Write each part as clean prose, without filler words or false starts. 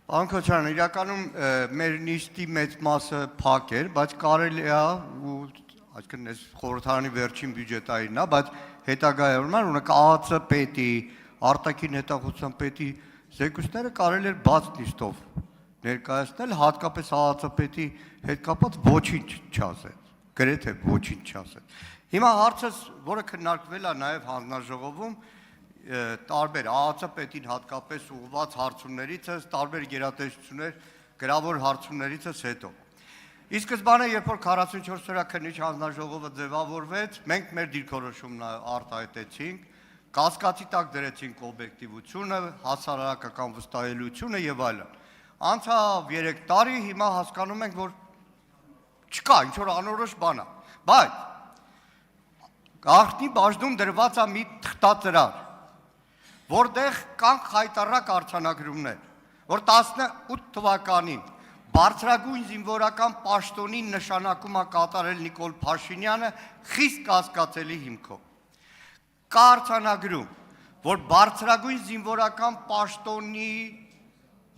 Պարոն Քոչարյան, իրականում մեր նիստի մեծ մասը փակ էր, բայց կարելի է ու այսինքն այս խորհրդարանի վերջին բյուջետային է, բայց հետագայում օրինակ ԱԱՑ պետի, արտաքին հետախուզության պետի զեկույցները կարելի էր բաց նիստով ներկայացնել, հատկապես ԱԱՑ պետի հետ կապված ոչինչ չասեց, գրեթե ոչինչ չասեց։ Հիմա հարցս, որը քննարկվել է նաև հանձնաժողովում, տարբեր ԱԱՑ պետին հատկապես ուղղված հարցումներից, տարբեր գերատեսչություններ գրավոր հարցումներից հետո։ Ի սկզբանե, երբ որ 44-օրյա քննիչ հանձնաժողովը ձևավորվեց, մենք մեր դիրքորոշումն արտահայտեցինք, կասկածի տակ դրեցինք օբյեկտիվությունը, հասարակական վստահելիությունը եւ այլն։ Անցավ 3 տարի, հիմա հասկանում ենք, որ չկա, ինչ որ անորոշ բան է, բայց գաղտնի բաժնում դրված է մի թղթածրար, որտեղ կան խայտառակ արձանագրումներ, որ 18 թվականին բարձրագույն զինվորական պաշտոնի նշանակում է կատարել Նիկոլ Փաշինյանը խիստ կասկածելի հիմքով։ Կա արձանագրում, որ բարձրագույն զինվորական պաշտոնի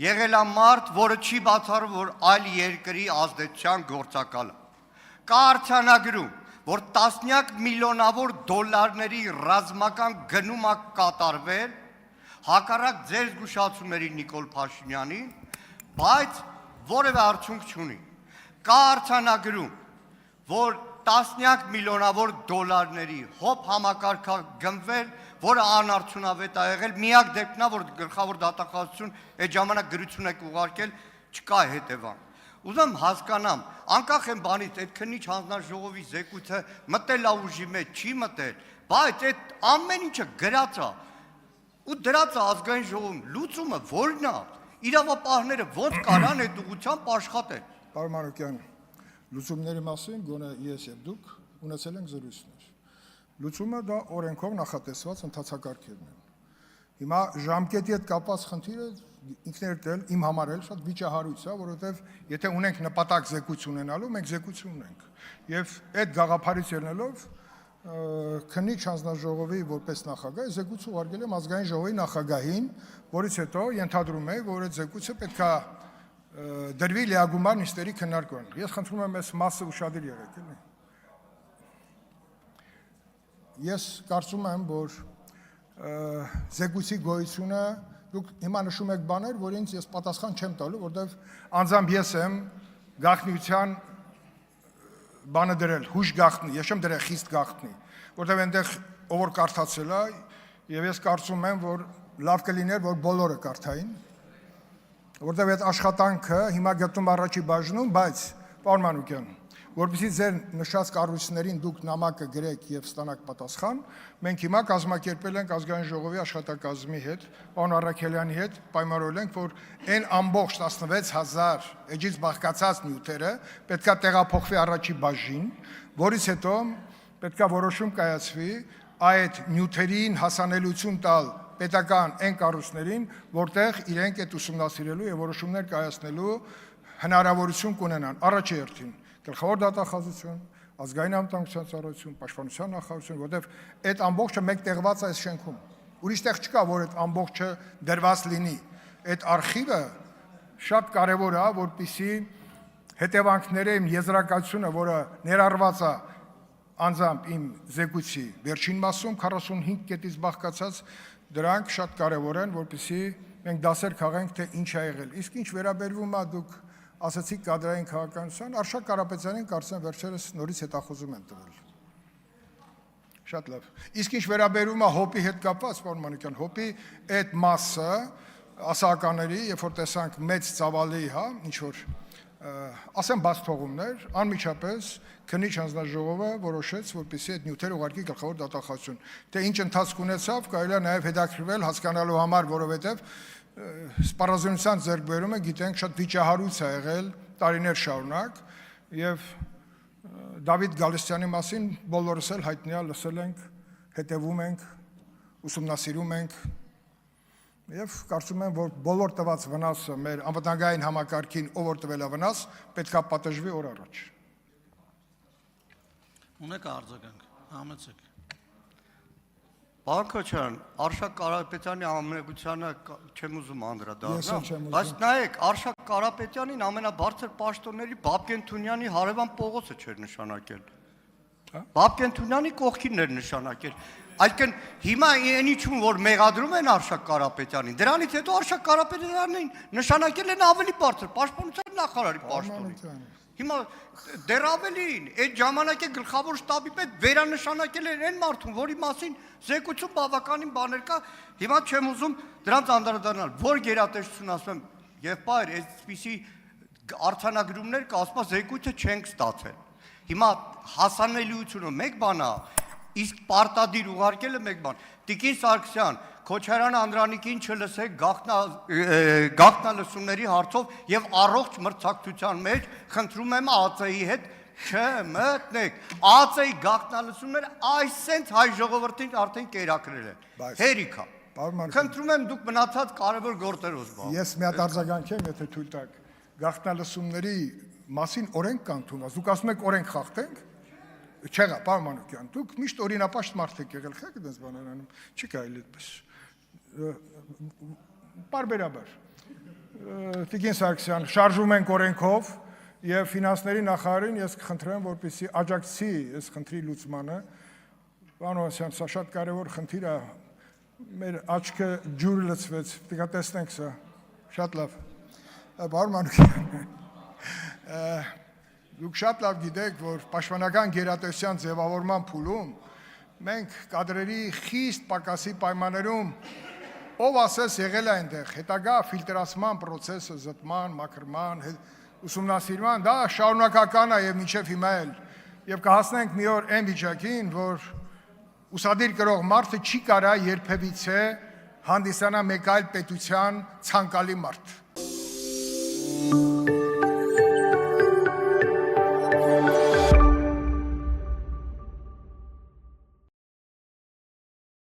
եղել է մարդ, որը չի բացառում, որ այլ երկրի ազդեցության գործակալ է։ Կա արձանագրում, որ տասնյակ միլիոնավոր դոլարների ռազմական գնում է կատարվել հակառակ ձեր զգուշացումների Նիկոլ Փաշինյանին, բայց որևէ արդյունք չունի։ Կա արձանագրում, որ տասնյակ միլիոնավոր դոլարների հոբ համակարգ գնվել, որը անարդյունավետ է եղել, միակ դեպքն է, որ գլխավոր դատախազություն այդ ժամանակ գրություն եք ուղարկել, չկա հետևանք։ Ուզում հասկանամ, անկախ են բանից, այդ քննիչ հանձնաժողովի զեկույցը մտել է ուժի մեջ, չի մտել, բայց այդ ամեն ինչը գրած է ու դրած է ազգային ժողովում, լուծումը որն է, իրավապահները ոնց կարան այդ ուղղությամբ աշխատել։ Պարոն Մանուկյան, լուծումների մասին գոնե ես եւ դուք ունեցել ենք զրույցներ։ Լուծումը դա օրենքով նախատեսված ընթացակարգերն են։ Հիմա ժամկետի հետ կապված խնդիրը ինքներդ էլ իմ համար էլ շատ վիճահարույց է, որովհետեւ եթե ունենք նպատակ զեկույց ունենալու, մենք զեկույց ունենք։ Եվ այդ գաղափարից ելնելով քննիչ հանձնաժողովի որպես նախագահ զեկույց ուղարկել եմ ազգային ժողովի նախագահին, որից հետո ենթադրում եմ, որ այդ զեկույցը պետքա դրվի լիագումար նիստերի քննարկման։ Ես խնդրում եմ այս մասը ուշադիր եղեք, էլի։ Ես կարծում եմ, որ զեկույցի գոյությունը դուք հիմա նշում եք բաներ, որ ինձ ես պատասխան չեմ տալու, որտեղ անձամբ ես եմ գաղտնիության բանը դրել, հույժ գաղտնի, ես չեմ դրել խիստ գաղտնի, որտեղ այնտեղ ով որ կարդացել է, եւ ես կարծում եմ, որ լավ կլիներ, որ բոլորը կարդային, որտեղ այդ աշխատանքը հիմա գտնում առաջի բաժնում, բայց պարոն Մանուկյան, որպեսզի ձեր նշած կառույցներին դուք նամակը գրեք եւ ստանաք պատասխան, մենք հիմա կազմակերպել ենք ազգային ժողովի աշխատակազմի հետ, պարոն Առաքելյանի հետ, պայմանավորել ենք, որ այն ամբողջ 16000 էջից բաղկացած նյութերը պետքա տեղափոխվի առաջի բաժին, որից հետո պետքա որոշում կայացվի այդ նյութերին հասանելիություն տալ պետական այն կառույցներին, որտեղ իրենք այդ ուսումնասիրելու եւ որոշումներ կայացնելու հնարավորություն կունենան առաջի հերթին գլխավոր դատախազություն, ազգային անվտանգության ծառայություն, պաշտպանության նախարարություն, որտեղ այդ ամբողջը մեկ տեղված է այս շենքում։ Ուրիշ տեղ չկա, որ այդ ամբողջը դրված լինի։ Այդ արխիվը շատ կարևոր է, որպեսզի հետևանքները իմ եզրակացությունը, որը ներառված է անձամբ իմ զեկույցի վերջին մասում 45 կետից բաղկացած, դրանք շատ կարևոր են, որպեսզի մենք դասեր քաղենք, թե ինչ է եղել։ Իսկ ինչ վերաբերվում է դուք ասացիք կադրային քաղաքականության, Արշակ Կարապետյանին կարծեմ վերջերս նորից հետախուզում են տվել։ Շատ լավ։ Իսկ ինչ վերաբերում է հոպի հետ կապված, պարոն Մանուկյան, հոպի այդ մասը ասականների, երբ որ տեսանք մեծ ծավալի, հա, ինչ որ ասեմ բաց թողումներ, անմիջապես քննիչ հանձնաժողովը որոշեց, որպեսզի այդ նյութերը ուղարկի գլխավոր դատախազություն։ Թե ինչ ընթացք ունեցավ, կարելի է նաև հետաքրքրվել հասկանալու համար, որովհետև սպառազինության ձեռքբերումը գիտենք շատ վիճահարույց է եղել տարիներ շարունակ եւ Դավիթ Գալստյանի մասին բոլորս էլ հայտնի է, լսել ենք, հետևում ենք, ուսումնասիրում ենք եւ կարծում եմ, որ բոլոր տված վնասը մեր անվտանգային համակարգին ով որ տվել է վնաս, պետքա պատժվի օր առաջ։ Ունեք արձագանք, համեցեք։ Բանկոչյան, Արշակ Կարապետյանի ամենագությանը չեմ ուզում Ես էլ չեմ անդրադառնալ, ուզում։ բայց նայեք, Արշակ Կարապետյանին ամենաբարձր պաշտոնների Բաբկեն Թունյանի հարևան Պողոսը չէր նշանակել։ Բաբկեն Թունյանի կողքին էր նշանակել։ Այսինքն հիմա այնիչում որ մեղադրում են Արշակ Կարապետյանին, դրանից հետո Արշակ Կարապետյանին նշանակել են ավելի բարձր պաշտպանության նախարարի պաշտոնին։ Հիմա դեռ ավելին, այդ ժամանակի գլխավոր շտաբի պետ վերանշանակել են այն մարդուն, որի մասին զեկուցում բավականին բաներ կա, հիմա չեմ ուզում դրանց անդրադառնալ, որ գերատեսչություն ասում եմ, եւ բայր, այսպիսի արձանագրումներ կա, ասում զեկույցը չենք ստացել։ Հիմա հասանելիությունը մեկ բան է, իսկ պարտադիր ուղարկելը մեկ բան։ Տիկին Սարգսյան, Քոչարյան Անդրանիկին չլսեք գաղտնալսումների հարցով եւ առողջ մրցակցության մեջ խնդրում եմ ԱԾ-ի հետ չմտնեք։ ԱԾ-ի գաղտնալսումները այսենց հայ ժողովրդին արդեն կերակրել են։ Հերիքա։ Խնդրում եմ դուք մնացած կարևոր գործերով զբաղվեք։ Ես մի հատ արձագանքեմ, եթե թույլ տաք։ Գաղտնալսումների մասին օրենք կան թումած։ Դուք ասում եք օրենք խախտենք։ Չեղա, պարոն Մանուկյան, դուք միշտ օրինապաշտ մարդ եք եղել, խեք այդպես բաներ անում։ Չի կարելի այդպես։ Բարբերաբար։ Տիկին Սարգսյան, շարժում ենք օրենքով եւ ֆինանսների նախարարին ես կխնդրեմ, որպեսզի աջակցի այս խնդրի լուծմանը։ Պարոն Օսյան, սա շատ կարևոր խնդիր է։ Մեր աչքը ջուր լցվեց, պետք է տեսնենք սա։ Շատ լավ։ Պարոն Մանուկյան, դուք շատ լավ գիտեք, որ պաշտպանական գերատեսչության ձևավորման փուլում մենք կադրերի խիստ պակասի պայմաններում ով ասես եղել է այնտեղ, հետագա ֆիլտրացման process-ը, զտման, մաքրման, ուսումնասիրման, դա շարունակական է եւ մինչեւ հիմա էլ։ Եվ կհասնենք մի օր այն վիճակին, որ ուսադիր կրող մարդը չի կարա երբևիցե հանդիսանա մեկ այլ պետության ցանկալի մարդ։